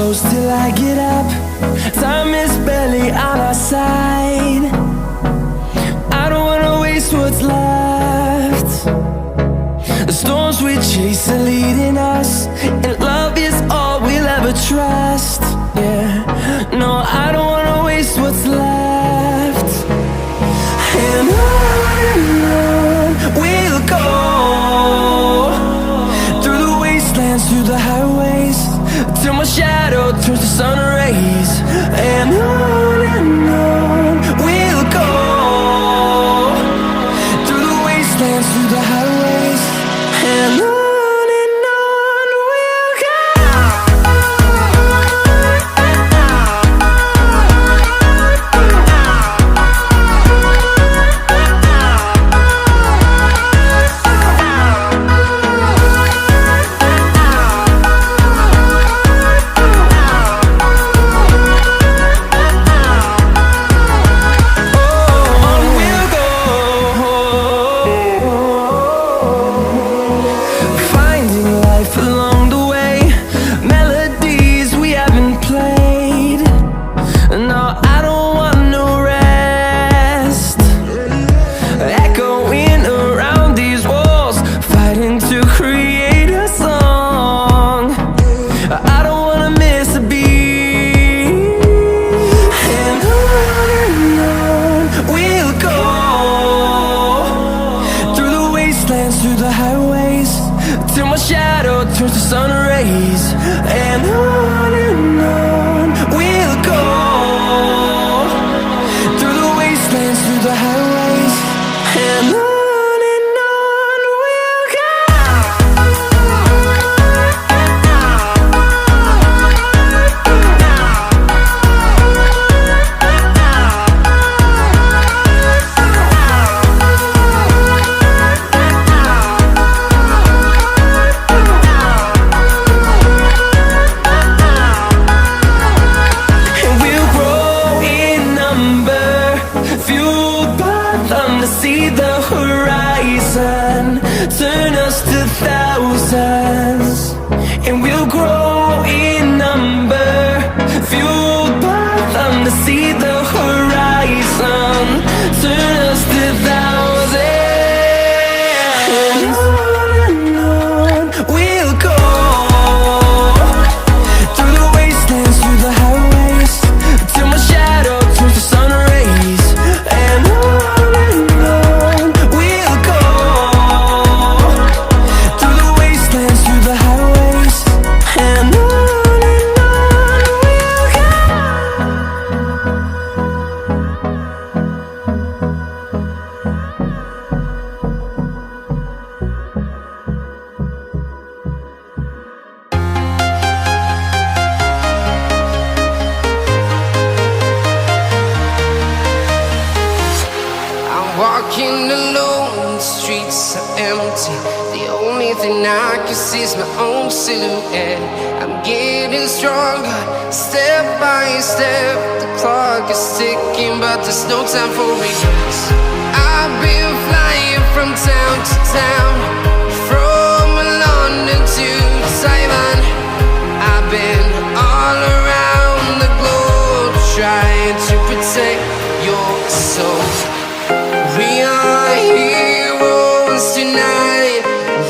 close till I get up. Time is barely on our side. I don't wanna waste what's left. The storms we chase are leading us, and love is all we'll ever trust. Yeah, no, I don't wanna waste what's left. And on we'll go, through the wastelands, through the highways, till my shadow turns to sun rays. And on we'll go, through the wastelands, through the highways, and on we'll go. Through the highways, till my shadow turns to sun rays. And on we'll go, through the wastelands, through the highways, and on we'll go. See the horizon turn us to thousands, and we'll grow in number, fueled by them. To see the horizon turn us to thousands, and on we'll go, through the wastelands, through the highways, till my shadow turns to sun rays. And walking alone, the streets are empty. The only thing I can see is my own silhouette. I'm getting stronger, step by step. The clock is ticking, but there's no time for regrets. I've been flying from town to town, from London to Taiwan. I've been all around the globe, trying to protect your soul. We are heroes tonight.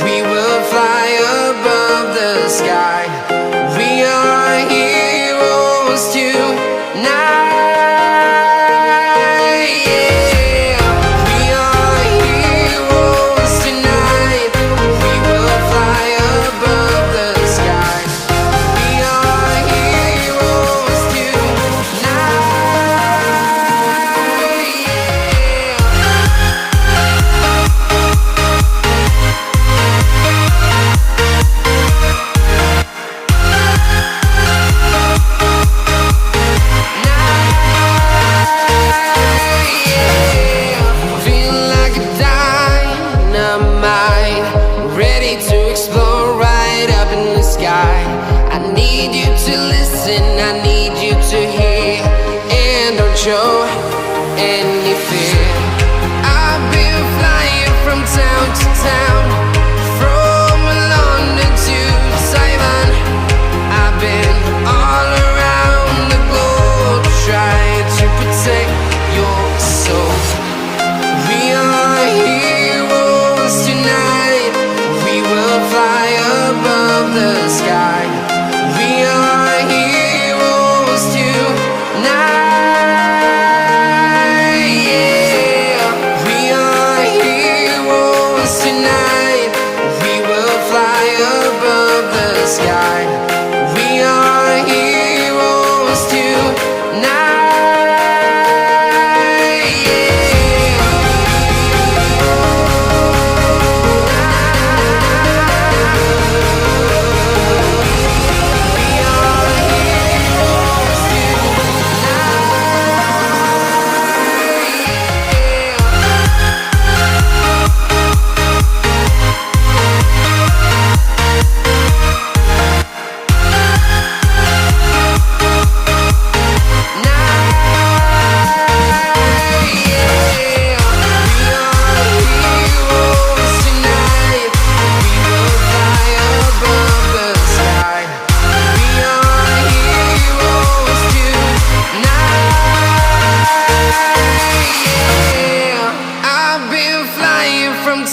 We will fly above the sky. We are heroes tonight. Yeah. We are heroes tonight. We will fly above the sky. We are heroes tonight. Show any fear. I've been flying from town to town, from London to Taiwan. I've been all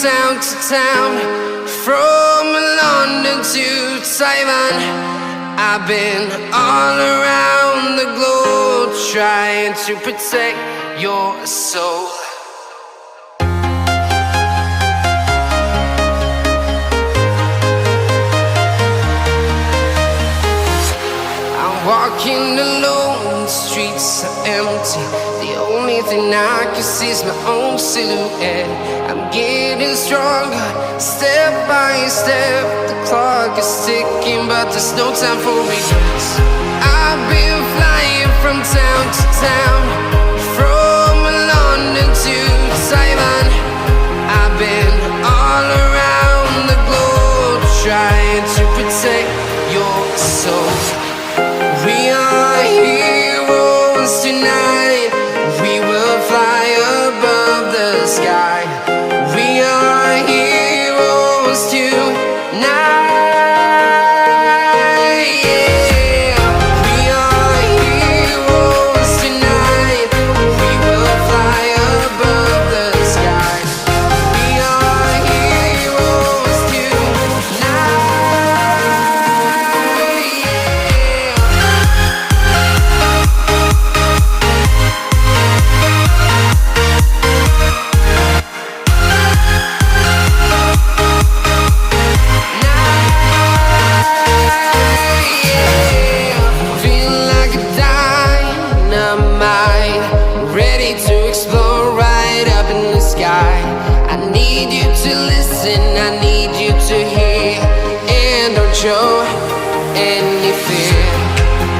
town to town, from London to Taiwan. I've been all around the globe trying to protect your soul. Walking alone, the streets are empty. The only thing I can see is my own silhouette. I'm getting stronger, step by step. The clock is ticking, but there's no time for regrets. I've been flying from town to town, from London to Taiwan. I've been all around the globe trying to protect your soul. We are heroes tonight. We will fly above the sky. We are heroes tonight. Yeah. We are heroes tonight. We will fly above the sky. We are heroes tonight. Show any fear.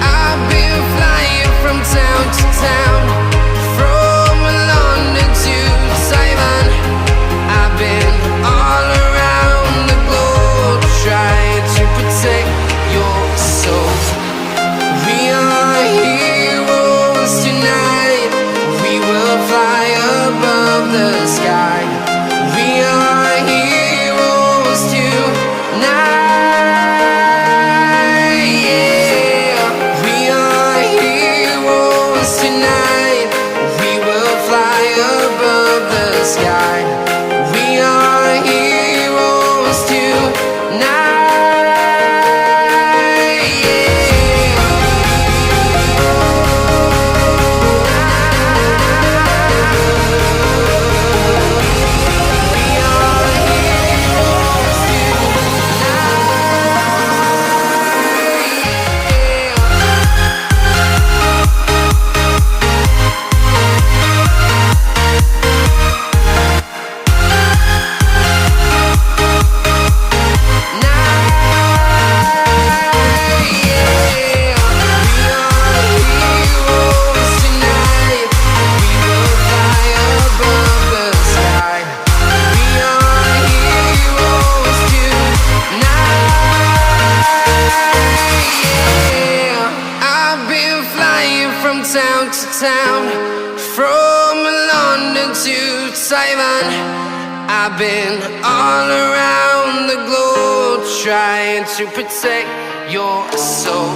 I've been flying from town to town, from London to Taiwan. I've been all around the globe trying to protect your soul. We are heroes tonight. We will fly above the sky. We are heroes tonight. Tonight, we will fly above the sky. We are heroes tonight. Town to town, from London to Taiwan. I've been all around the globe trying to protect your soul.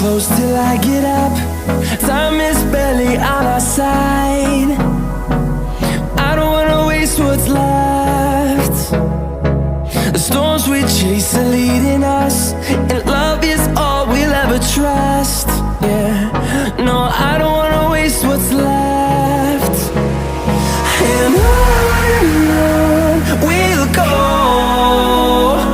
close till I get up. Time is barely on our side. I don't wanna waste what's left. The storms we chase are leading